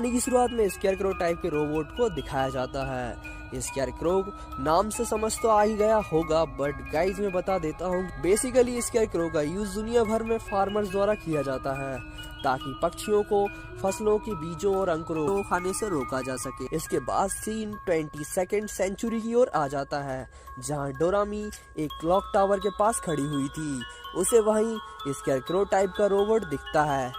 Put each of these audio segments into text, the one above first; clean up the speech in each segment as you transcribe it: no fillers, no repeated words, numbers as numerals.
कहानी की शुरुआत में स्केयरक्रो टाइप के रोबोट को दिखाया जाता है। स्केयरक्रो नाम से समझ तो आ ही गया होगा, बट गाइज मैं बता देता हूँ। बेसिकली स्केयरक्रो का यूज दुनिया भर में फार्मर्स द्वारा किया जाता है ताकि पक्षियों को फसलों के बीजों और अंकुरों को खाने से रोका जा सके। इसके बाद सीन 22nd सेंचुरी की ओर आ जाता है, जहाँ डोरामी एक क्लॉक टावर के पास खड़ी हुई थी। उसे वहीं स्केयरक्रो टाइप का रोबोट दिखता है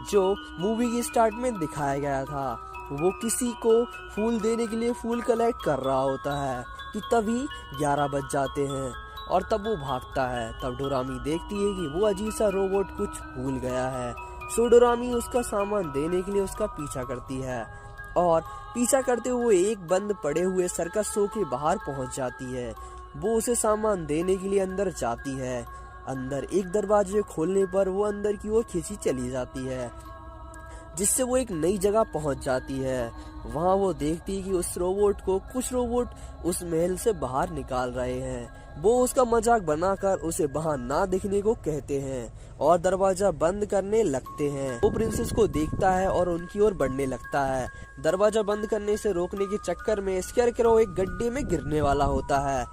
जो मूवी की स्टार्ट में दिखाया गया था। वो किसी को फूल देने के लिए फूल कलेक्ट कर रहा होता है कि तभी 11 बज जाते हैं और तब वो भागता है। तब डोरामी देखती है कि वो अजीब सा रोबोट कुछ भूल गया है। सो डोरामी उसका सामान देने के लिए उसका पीछा करती है और पीछा करते हुए एक बंद पड़े हुए सर्कस शो के बाहर पहुंच जाती है। वो उसे सामान देने के लिए अंदर जाती है। अंदर एक दरवाजे खोलने पर वो अंदर की ओर खींची चली जाती है, जिससे वो एक नई जगह पहुंच जाती है। वहां वो देखती है कि उस रोबोट को कुछ रोबोट उस महल से बाहर निकाल रहे हैं। वो उसका मजाक बनाकर उसे वहां ना दिखने को कहते हैं और दरवाजा बंद करने लगते हैं। वो प्रिंसेस को देखता है और उनकी ओर बढ़ने लगता है। दरवाजा बंद करने से रोकने के चक्कर में स्केयरक्रो एक गड्ढे में गिरने वाला होता है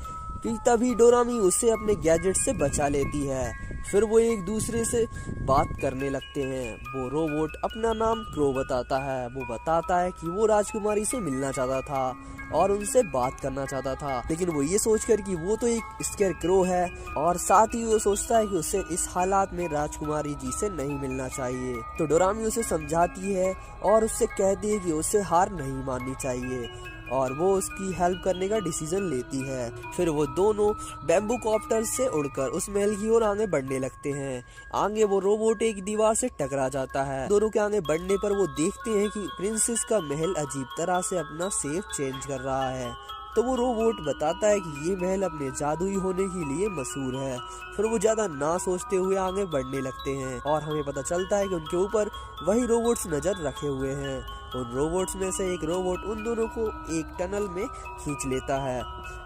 कि तभी डोरामी उसे अपने गैजेट से बचा लेती है। फिर वो एक दूसरे से बात करने लगते हैं। वो रोबोट अपना नाम क्रो बताता है। वो बताता है कि वो राजकुमारी से मिलना चाहता था और उनसे बात करना चाहता था, लेकिन वो ये सोचकर कि वो तो एक स्केयरक्रो है और साथ ही वो सोचता है कि उसे इस हालात में राजकुमारी जी से नहीं मिलना चाहिए। तो डोरामी उसे समझाती है और उससे कहती है कि उसे हार नहीं माननी चाहिए और वो उसकी हेल्प करने का डिसीजन लेती है। फिर वो दोनों बैम्बू कॉप्टर से उड़कर उस महल की ओर आगे बढ़ने लगते हैं। आगे वो रोबोट एक दीवार से टकरा जाता है। दोनों के आगे बढ़ने पर वो देखते हैं कि प्रिंसेस का महल अजीब तरह से अपना शेप चेंज कर रहा है। तो वो रोबोट बताता है कि ये महल अपने जादुई होने के लिए मशहूर है। फिर वो ज्यादा ना सोचते हुए आगे बढ़ने लगते हैं और हमें पता चलता है कि उनके ऊपर वही रोबोट्स नजर रखे हुए हैं। उन रोबोट्स में से एक रोबोट उन दोनों को एक टनल में खींच लेता है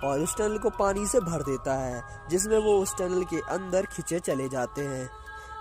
और उस टनल को पानी से भर देता है, जिसमें वो उस टनल के अंदर खींचे चले जाते हैं।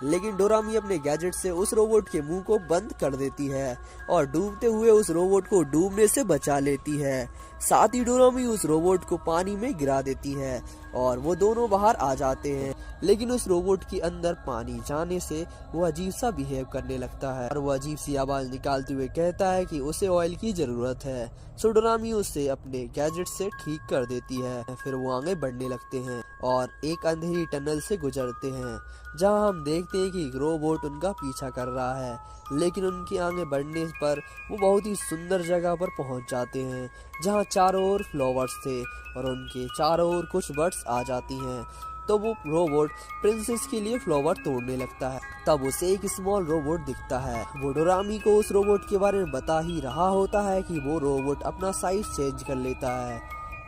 लेकिन डोरामी अपने गैजेट से उस रोबोट के मुंह को बंद कर देती है और डूबते हुए उस रोबोट को डूबने से बचा लेती है। साथ ही डोरामी उस रोबोट को पानी में गिरा देती है और वो दोनों बाहर आ जाते हैं। लेकिन उस रोबोट के अंदर पानी जाने से वो अजीब सा बिहेव करने लगता है और वो अजीब सी आवाज निकालते हुए कहता है कि उसे ऑयल की जरूरत है। सो डोरामी उसे अपने गैजेट से ठीक कर देती है। फिर वो आगे बढ़ने लगते हैं और एक अंधेरी टनल से गुजरते हैं, जहां हम देखते हैं कि एक रोबोट उनका पीछा कर रहा है। लेकिन उनके आगे बढ़ने पर वो बहुत ही सुंदर जगह पर पहुंच जाते हैं, जहां चारों ओर फ्लावर्स थे और उनके चारों ओर कुछ बर्ड्स आ जाती हैं। तो वो रोबोट प्रिंसेस के लिए फ्लावर तोड़ने लगता है। तब उसे एक स्मॉल रोबोट दिखता है। वो डोरामी को उस रोबोट के बारे में बता ही रहा होता है कि वो रोबोट अपना साइज चेंज कर लेता है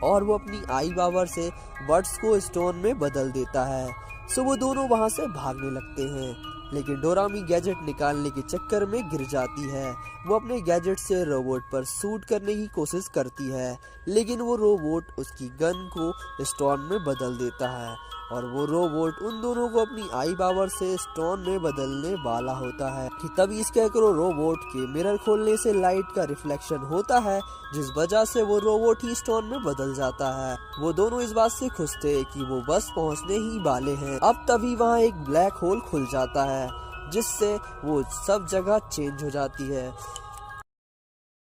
और वो अपनी आई पावर से बर्ड्स को स्टोन में बदल देता है। सो वो दोनों वहां से भागने लगते हैं, लेकिन डोरामी गैजेट निकालने के चक्कर में गिर जाती है। वो अपने गैजेट से रोबोट पर शूट करने की कोशिश करती है, लेकिन वो रोबोट उसकी गन को स्टोन में बदल देता है और वो रोबोट उन दोनों को अपनी आई पावर से स्टोन में बदलने वाला होता है कि तभी स्केयरक्रो रोबोट के मिरर खोलने से लाइट का रिफ्लेक्शन होता है, जिस वजह से वो रोबोट ही स्टोन में बदल जाता है। वो दोनों इस बात से खुश थे कि वो बस पहुंचने ही वाले हैं। अब तभी वहाँ एक ब्लैक होल खुल जाता है, जिससे वो सब जगह चेंज हो जाती है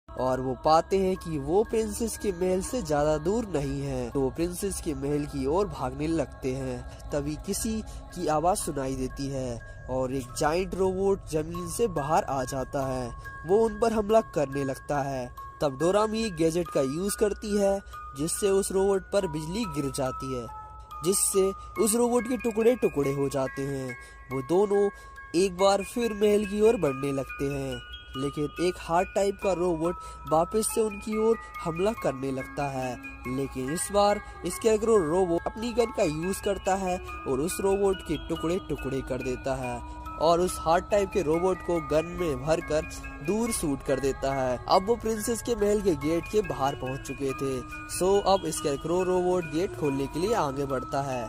और वो पाते हैं कि वो प्रिंसेस के महल से ज्यादा दूर नहीं है। तो वो प्रिंसेस के महल की ओर भागने लगते हैं। तभी किसी की आवाज सुनाई देती है और एक जाइंट रोबोट जमीन से बाहर आ जाता है। वो उन पर हमला करने लगता है। तब डोरामी गैजेट का यूज करती है, जिससे उस रोबोट पर बिजली गिर जाती है, जिससे उस रोबोट के टुकड़े टुकड़े हो जाते हैं। वो दोनों एक बार फिर महल की ओर बढ़ने लगते हैं, लेकिन एक हार्ड टाइप का रोबोट वापस से उनकी ओर हमला करने लगता है। लेकिन इस बार स्केयरक्रो रोबोट अपनी गन का यूज करता है और उस रोबोट के टुकड़े टुकड़े कर देता है और उस हार्ड टाइप के रोबोट को गन में भरकर दूर शूट कर देता है। अब वो प्रिंसेस के महल के गेट के बाहर पहुंच चुके थे। सो अब स्केयरक्रो रोबोट गेट खोलने के लिए आगे बढ़ता है,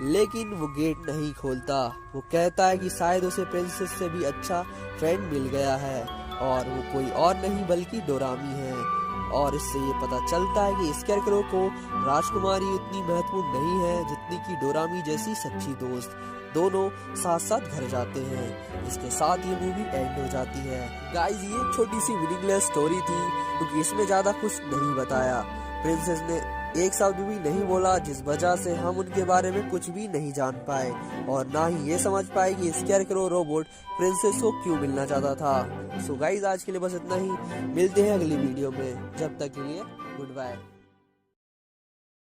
लेकिन वो गेट नहीं खोलता। वो कहता है कि शायद उसे प्रिंसेस से भी अच्छा फ्रेंड मिल गया है और वो कोई और नहीं बल्कि डोरामी है। और इससे ये पता चलता है कि स्कैरक्रो को राजकुमारी उतनी महत्वपूर्ण नहीं है जितनी कि डोरामी जैसी सच्ची दोस्त। दोनों साथ साथ घर जाते हैं। इसके साथ ये मूवी एंड हो जाती है। गाइस, ये एक छोटी सी मीनिंगलेस स्टोरी थी क्योंकि इसमें ज्यादा कुछ नहीं बताया। प्रिंसेस ने एक शब्द भी नहीं बोला, जिस वजह से हम उनके बारे में कुछ भी नहीं जान पाए और ना ही ये समझ पाए कि स्कैरक्रो रोबोट प्रिंसेस को क्यों मिलना चाहता था। सो गाइस, आज के लिए बस इतना ही। मिलते हैं अगली वीडियो में, जब तक के लिए गुड बाय।